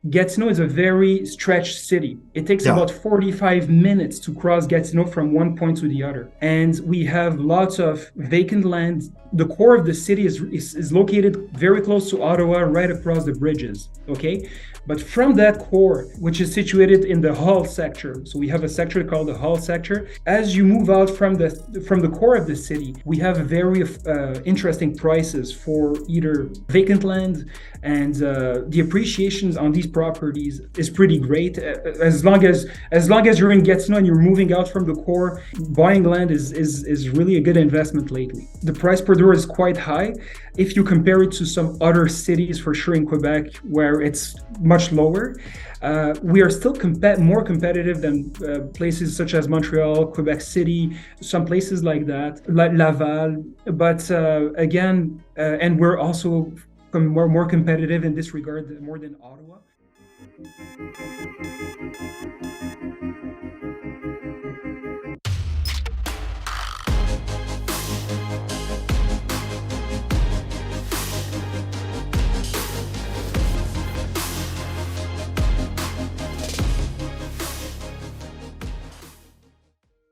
Gatineau is a very stretched city. It takes Yeah. about 45 minutes to cross Gatineau from one point to the other. And we have lots of vacant land. The core of the city is located very close to Ottawa, right across the bridges. Okay. But from that core, which is situated in the Hull sector, so we have a sector called the Hull sector. As you move out from the core of the city, we have very interesting prices for either vacant land, and the appreciations on these properties is pretty great. As long as you're in Gatineau and you're moving out from the core, buying land is really a good investment lately. The price per door is quite high if you compare it to some other cities, for sure in Quebec, where it's much lower. We are still more competitive than places such as Montreal, Quebec City, some places like that, like Laval. But again, and we're also more competitive in this regard more than Ottawa.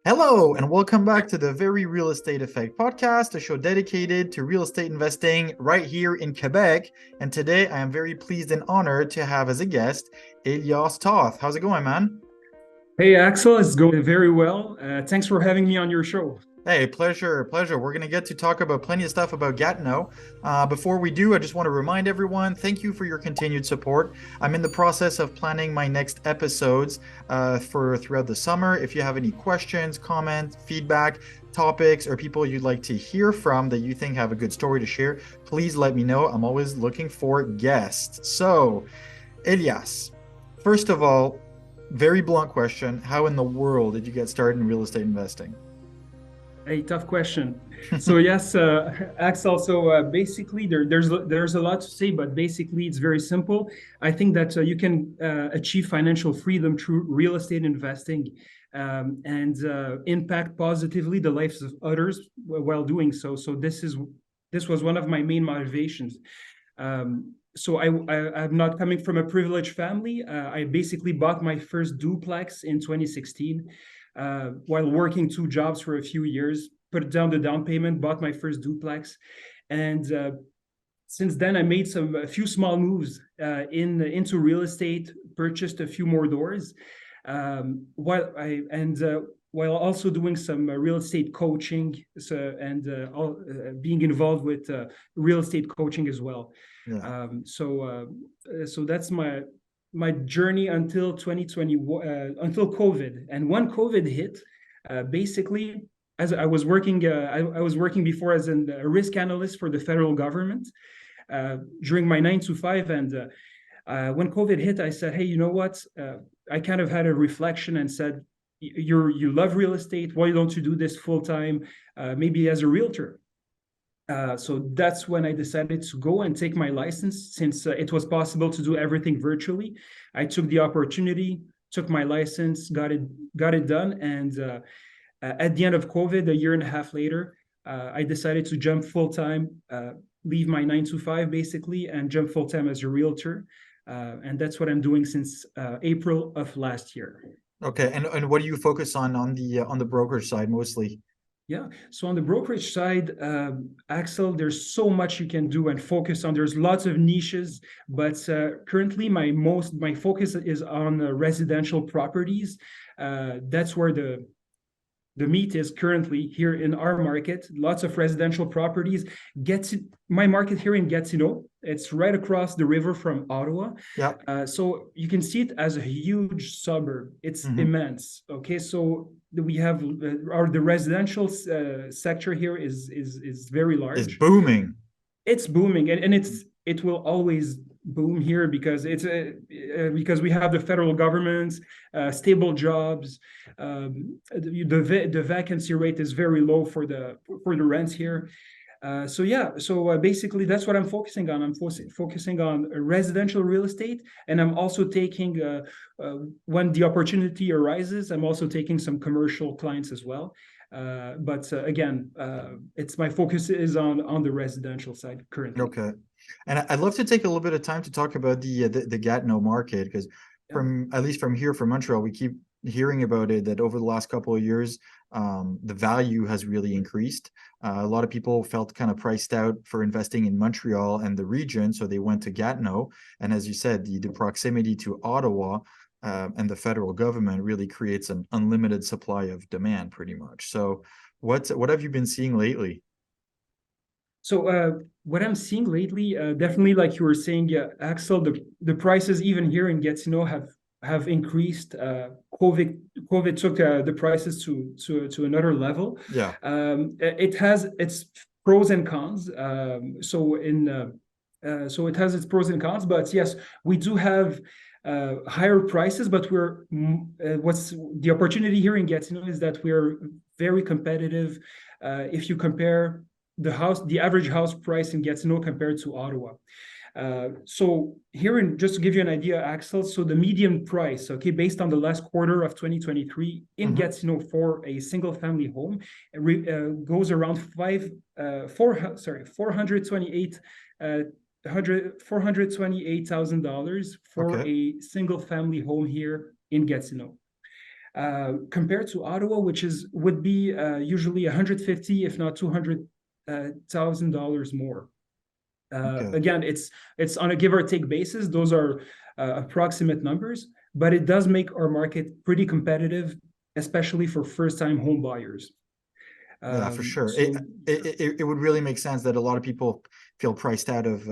Hello, and welcome back to the Very Real Estate Effect podcast, a show dedicated to real estate investing right here in Quebec. And today I am very pleased and honored to have as a guest Elias Toth. How's it going, man? Hey, Axel, it's going very well. Thanks for having me on your show. Hey, pleasure, pleasure. We're going to get to talk about plenty of stuff about Gatineau. Before we do, I just want to remind everyone, thank you for your continued support. I'm in the process of planning my next episodes for throughout the summer. If you have any questions, comments, feedback, topics, or people you'd like to hear from that you think have a good story to share, please let me know. I'm always looking for guests. So, Elias, first of all, very blunt question. How in the world did you get started in real estate investing? A tough question. So yes, Axel. So basically, there's a lot to say, but basically, it's very simple. I think that you can achieve financial freedom through real estate investing, and impact positively the lives of others while doing so. So this was one of my main motivations. So I'm not coming from a privileged family. I basically bought my first duplex in 2016 while working two jobs for a few years, put down the down payment, bought my first duplex. And since then, I made a few small moves into real estate, purchased a few more doors, while also doing some real estate coaching, being involved with real estate coaching as well. Yeah. So that's my journey until 2021, until COVID. And when COVID hit, basically, as I was working, I was working before as a risk analyst for the federal government during my 9 to 5. And when COVID hit, I said, hey, you know what? I kind of had a reflection and said, you love real estate. Why don't you do this full time? Maybe as a realtor. So that's when I decided to go and take my license, since it was possible to do everything virtually. I took the opportunity, took my license, got it done, and at the end of COVID, a year and a half later, I decided to jump full time, leave my 9 to 5 basically, and jump full time as a realtor, and that's what I'm doing since April of last year. Okay, and what do you focus on the brokerage side mostly? Yeah. So on the brokerage side, Axel, there's so much you can do and focus on. There's lots of niches, but currently my focus is on residential properties. That's where the meat is currently here in our market. Lots of residential properties. My market here in Gatineau, it's right across the river from Ottawa. Yeah. So you can see it as a huge suburb. It's immense. Okay, so we have the residential sector here is very large. It's booming. It's booming, and it will always boom here because because we have the federal government, stable jobs. The vacancy rate is very low for the rents here. So basically that's what I'm focusing on. I'm focusing on residential real estate, and I'm also taking when the opportunity arises, I'm also taking some commercial clients as well. But again, it's my focus is on the residential side currently. Okay. And I'd love to take a little bit of time to talk about the Gatineau Market, because Yeah. from at least from here from Montreal, we keep hearing about it, that over the last couple of years, the value has really increased. A lot of people felt kind of priced out for investing in Montreal and the region, so they went to Gatineau. And as you said, the proximity to Ottawa and the federal government really creates an unlimited supply of demand, pretty much. So, what have you been seeing lately? So what I'm seeing lately, definitely like you were saying, yeah, Axel, the prices even here in Gatineau have increased. COVID took the prices to another level. Yeah. It has its pros and cons. So it has its pros and cons. But yes, we do have higher prices, but what's the opportunity here in Gatineau is that we're very competitive. If you compare the average house price in Gatineau compared to Ottawa. So here, just to give you an idea, Axel, so the median price, okay, based on the last quarter of 2023 in Mm-hmm. Gatineau for a single family home, goes around 428 $428,000 for Okay. a single family home here in Gatineau. Compared to Ottawa, which would be usually 150, if not $200,000 more. Okay. Again, it's on a give or take basis. Those are approximate numbers, but it does make our market pretty competitive, especially for first-time home buyers. Yeah, for sure. So It would really make sense that a lot of people feel priced out of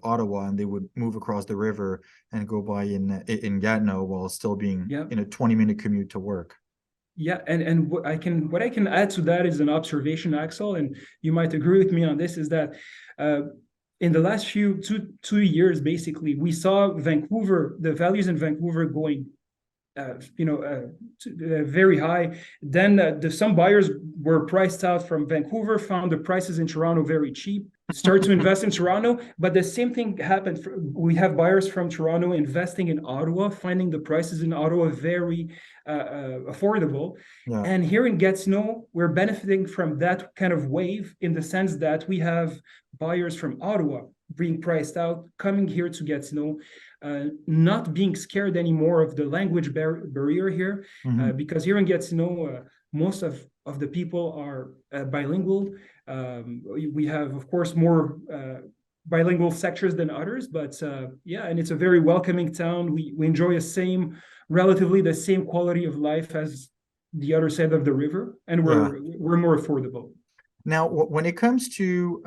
Ottawa, and they would move across the river and go buy in Gatineau while still being yeah, in a 20-minute commute to work. yeah, and what I can add to that is an observation, Axel, and you might agree with me on this, is that uh, in the last two years, basically, we saw the values in Vancouver going very high. Then some buyers were priced out from Vancouver, found the prices in Toronto very cheap, start to invest in Toronto. But the same thing happened. We have buyers from Toronto investing in Ottawa, finding the prices in Ottawa very affordable. Yeah. And here in Gatineau, we're benefiting from that kind of wave in the sense that we have buyers from Ottawa being priced out, coming here to Gatineau, not being scared anymore of the language barrier here, Mm-hmm. because here in Gatineau, most of the people are bilingual. We have, of course, more bilingual sectors than others, but yeah, and it's a very welcoming town. We enjoy relatively the same quality of life as the other side of the river, and Yeah. we're more affordable. Now, when it comes to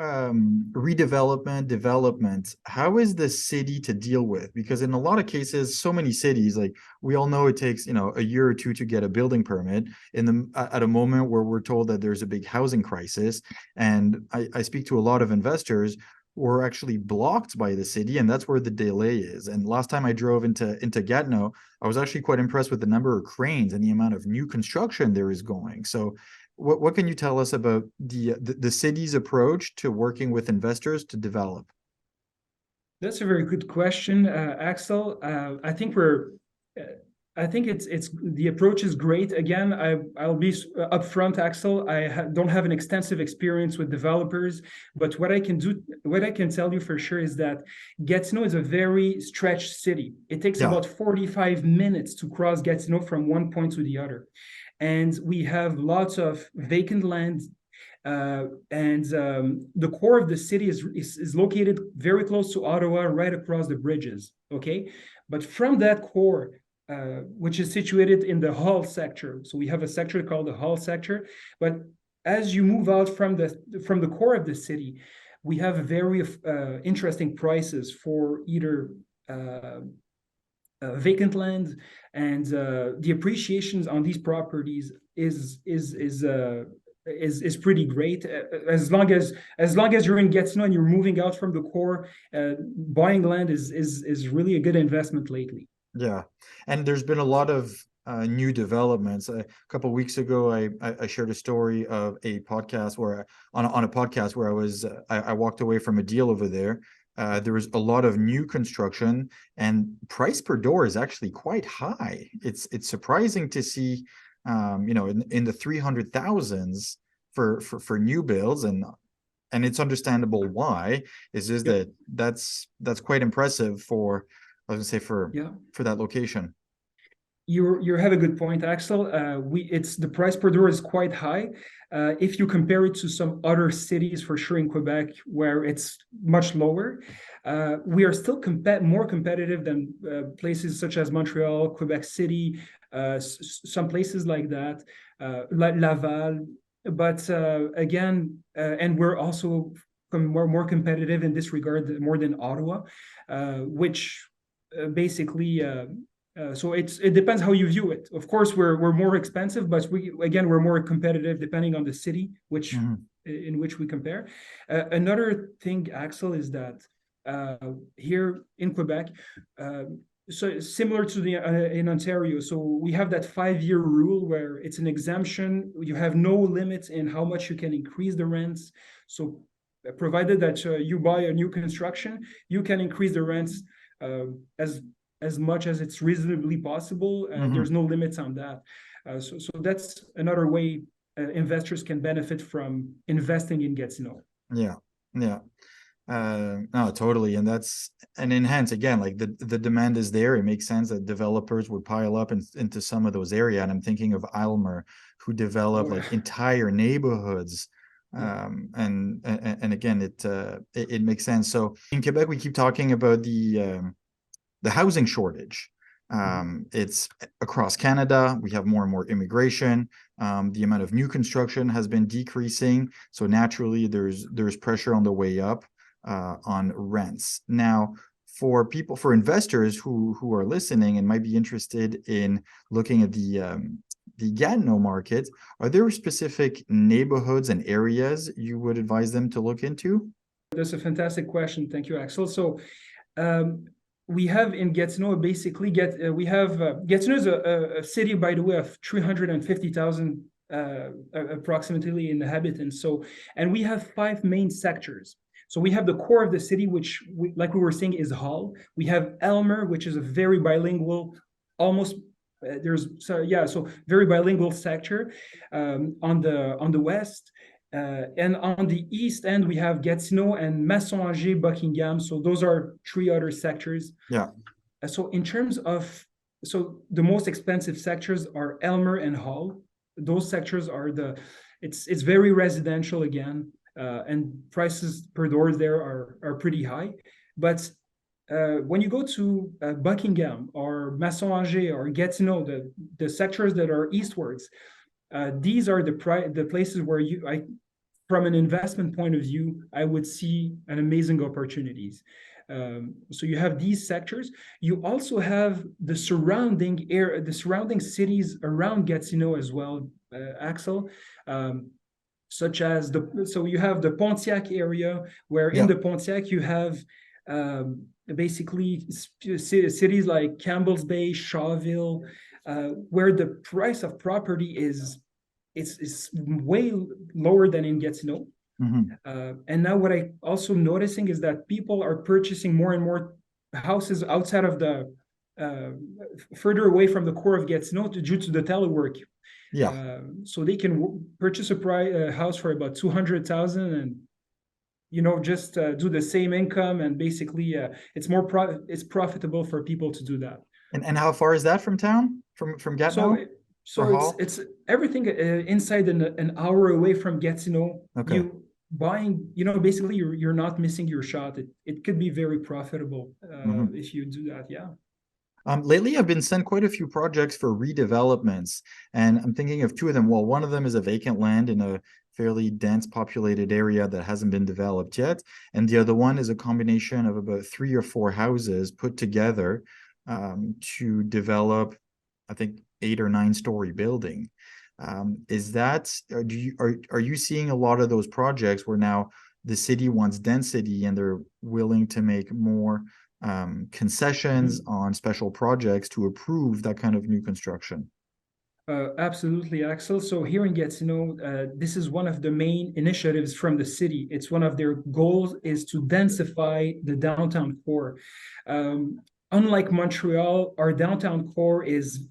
redevelopment, development, how is the city to deal with? Because in a lot of cases, so many cities, like we all know, it takes a year or two to get a building permit. At a moment where we're told that there's a big housing crisis, and I speak to a lot of investors who are actually blocked by the city, and that's where the delay is. And last time I drove into Gatineau, I was actually quite impressed with the number of cranes and the amount of new construction there is going. So what can you tell us about the city's approach to working with investors to develop? That's a very good question, Axel. Uh, I think it's the approach is great. Again, I'll be upfront, Axel. Don't have an extensive experience with developers, but what I can tell you for sure is that Gatineau is a very stretched city. It takes Yeah. about 45 minutes to cross Gatineau from one point to the other, and we have lots of vacant land, and the core of the city is located very close to Ottawa, right across the bridges. Okay, but from that core, which is situated in the Hull sector, so we have a sector called the Hull sector. But as you move out from the core of the city, we have very interesting prices for either vacant land, and the appreciations on these properties is pretty great, as long as you're in Gatineau and you're moving out from the core. Buying land is really a good investment lately. Yeah, and there's been a lot of new developments. A couple of weeks ago, I shared a story of a podcast where on a podcast where I walked away from a deal over there. There was a lot of new construction, and price per door is actually quite high. It's surprising to see, in the 300,000s for new builds, and and it's understandable why. It's just Yep. that that's quite impressive for, I was gonna say, Yeah. for that location. You have a good point, Axel. It's the price per door is quite high. If you compare it to some other cities, for sure in Quebec, where it's much lower, we are still more competitive than places such as Montreal, Quebec City, some places like that, like Laval. But again, and we're also more competitive in this regard more than Ottawa, which basically. So it depends how you view it. Of course, we're more expensive, but we're more competitive depending on the city Mhm. in which we compare. Another thing, Axel, is that here in Quebec, uh, so similar to the in Ontario, so we have that 5-year rule where it's an exemption. You have no limits in how much you can increase the rents. So provided that you buy a new construction, you can increase the rents uh, as as much as it's reasonably possible. There's Mhm. no limits on that. So that's another way investors can benefit from investing in Gatineau. Yeah. Yeah. No, totally. And that's, and enhance again, like the demand is there. It makes sense that developers would pile up into some of those areas. And I'm thinking of Aylmer, who developed Oh, like entire neighborhoods. yeah. And again, it makes sense. So in Quebec, we keep talking about the housing shortage. Mhm. It's across Canada. We have more and more immigration. The amount of new construction has been decreasing, so naturally there's pressure on the way up on rents. Now, for investors who are listening and might be interested in looking at the Gatineau market, are there specific neighborhoods and areas you would advise them to look into? That's a fantastic question. Thank you, Axel. So um, we have in Gatineau basically we have Gatineau is a city, by the way, of 350,000 approximately inhabitants. So, and we have 5 main sectors. So we have the core of the city, which, like we were saying, is Hall. We have Elmer, which is a very bilingual, almost so very bilingual sector on the west. And on the east end, we have Gatineau and Masson-Angers, Buckingham. So those are 3 other sectors. Yeah. So in terms of, so the most expensive sectors are Elmer and Hall. Those sectors are it's very residential again, and prices per doors there are pretty high. But when you go to Buckingham or Masson-Angers or Gatineau, the sectors that are eastwards, these are the places where from an investment point of view, I would see an amazing opportunities. So you have these sectors. You also have the surrounding cities around Gatineau as well, Axel. Such as so you have the Pontiac area, where in Yeah. the Pontiac you have basically cities like Campbell's Bay, Shawville, where the price of property is way lower than in Gatineau. Mhm. And now what I also noticing is that people are purchasing more and more houses outside of the uh, further away from the core of Gatineau due to the telework. Yeah. So they can purchase a house for about 200,000 and just do the same income, and basically it's profitable for people to do that. And how far is that from town? From So Gatineau or so Hall? it's everything inside an hour away from Gatineau. Okay. You buying, basically you're not missing your shot. It could be very profitable Mhm. if you do that. Yeah. Lately, I've been sent quite a few projects for redevelopments, and I'm thinking of two of them. Well, one of them is a vacant land in a fairly dense populated area that hasn't been developed yet, and the other one is a combination of about 3 or 4 houses put together to develop, I think, 8 or 9 story building. Is that are you seeing a lot of those projects where now the city wants density and they're willing to make more concessions Mhm. on special projects to approve that kind of new construction? Absolutely, Axel. So here in Gatineau, this is one of the main initiatives from the city. It's one of their goals is to densify the downtown core. Um, Unlike Montreal, our downtown core is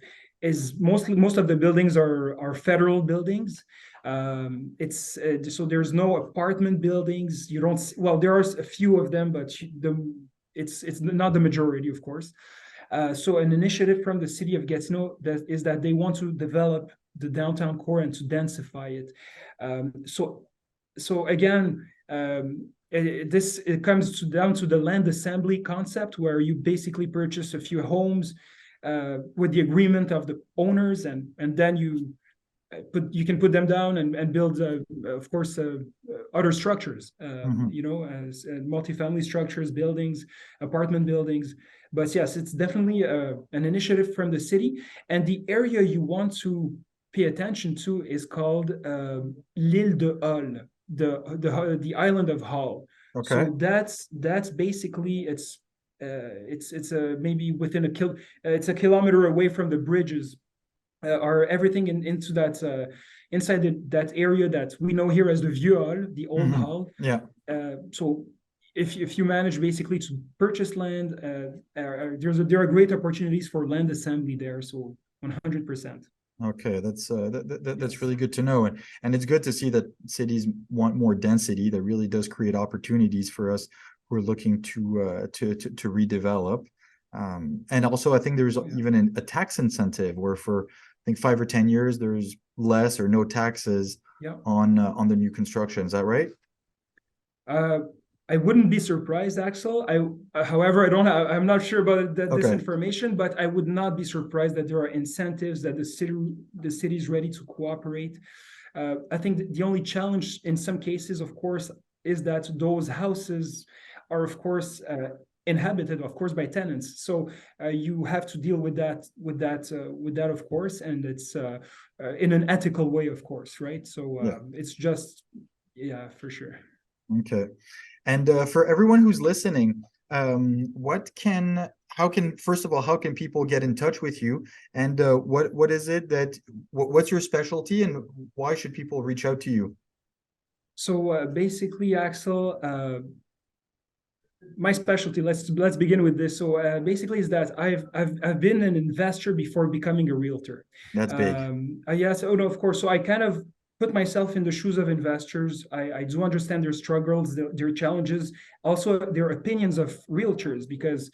most of the buildings are federal buildings. It's so there's no apartment buildings. You don't well, there are a few of them, but it's not the majority, of course. So an initiative from the city of Gatineau that they want to develop the downtown core and to densify it. So again, it comes down to the land assembly concept, where you basically purchase a few homes with the agreement of the owners, and then you can put them down and build, of course, other structures, as multifamily structures, buildings, apartment buildings. But yes, it's definitely an initiative from the city. And the area you want to pay attention to is called l'île de Hall, the island of Hall. Okay. So that's basically it's maybe within it's a kilometer away from the bridges, are everything into that inside that area that we know here as the Vieux Hall, the old hall. Yeah. So if you manage basically to purchase land, there are great opportunities for land assembly there. So 100%. Okay, that's really good to know, and it's good to see that cities want more density. That really does create opportunities for us who are looking to redevelop. And also, I think there's even a tax incentive where for I think 5 or 10 years there's less or no taxes on the new construction. Is that right? I wouldn't be surprised, Axel. However, I'm not sure about this information, but I would not be surprised that there are incentives that the city is ready to cooperate. I think the only challenge in some cases, of course, is that those houses are, of course, inhabited, of course, by tenants. So you have to deal with that, of course, and it's in an ethical way, of course, right? So it's just, for sure. Okay. And for everyone who's listening, first of all, how can people get in touch with you? And what is it what's your specialty, and why should people reach out to you? So basically, Axel, my specialty, let's begin with this. So basically is that I've been an investor before becoming a realtor. That's big. Yes, no, of course. So I kind of put myself in the shoes of investors. I do understand their struggles, their challenges, also their opinions of realtors, because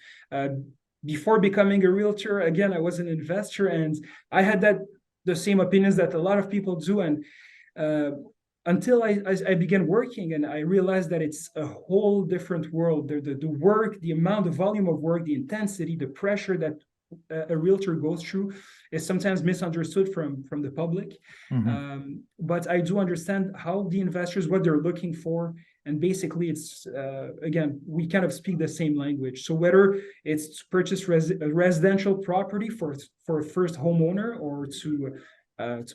before becoming a realtor, again, I was an investor, and I had the same opinions that a lot of people do. And until I began working, and I realized that it's a whole different world. The work, the amount, the volume of work, the intensity, the pressure that a realtor goes through is sometimes misunderstood from the public. But I do understand how the investors, what they're looking for. And basically it's, again, we kind of speak the same language. So whether it's to purchase a residential property for a first homeowner, or to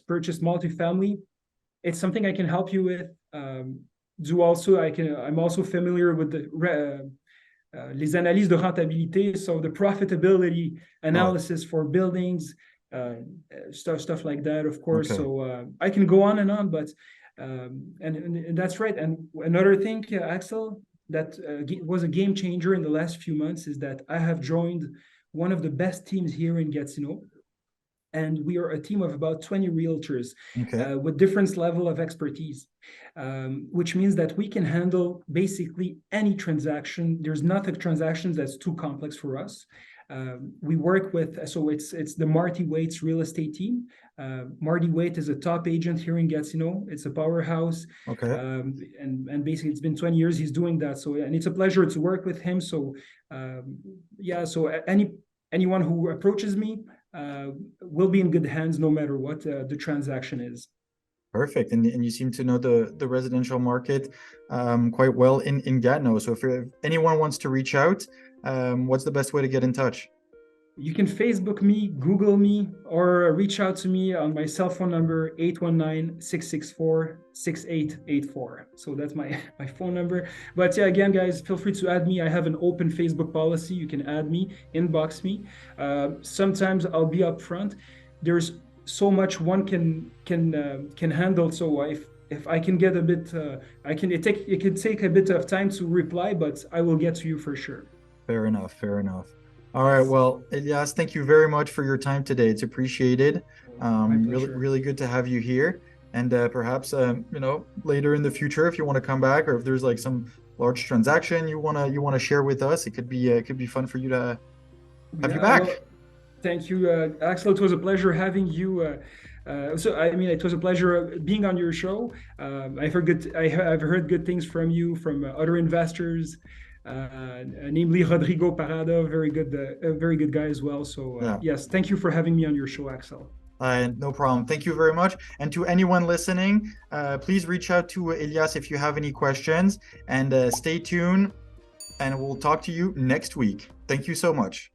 purchase multifamily, it's something I can help you with. I'm also familiar with the les analyses de rentabilité, so the profitability analysis for buildings, stuff like that, of course. Okay. So I can go on and on, but and that's right. And another thing, Axel, that was a game changer in the last few months is that I have joined one of the best teams here in Gatineau. And we are a team of about 20 realtors with different level of expertise, which means that we can handle basically any transaction. There's not a transaction that's too complex for us. We work with, so it's the Marty Waite's real estate team. Marty Waite is a top agent here in Gatineau. It's a powerhouse. Okay. And basically it's been 20 years he's doing that. So, and it's a pleasure to work with him. So so anyone who approaches me, will be in good hands no matter what the transaction is. Perfect. And you seem to know the residential market quite well in Gatineau. So if anyone wants to reach out, what's the best way to get in touch? You can Facebook me, Google me, or reach out to me on my cell phone number, 819-664-6884. So that's my phone number. But yeah, again, guys, feel free to add me. I have an open Facebook policy. You can add me, inbox me. Sometimes I'll be upfront. There's so much one can handle. So if I can get a bit, it can take a bit of time to reply, but I will get to you for sure. Fair enough. All right. Well, Elias, thank you very much for your time today. It's appreciated. Really good to have you here. And perhaps later in the future, if you want to come back, or if there's like some large transaction you want to share with us, it could be fun for you to have you Yeah, well, back. thank you, Axel. It was a pleasure having you. It was a pleasure being on your show. I've heard good things from you from other investors, namely Rodrigo Parada, very good guy as well. So Yeah. yes, thank you for having me on your show, Axel. No problem. Thank you very much. And to anyone listening, please reach out to Elias if you have any questions, and stay tuned, and we'll talk to you next week. Thank you so much.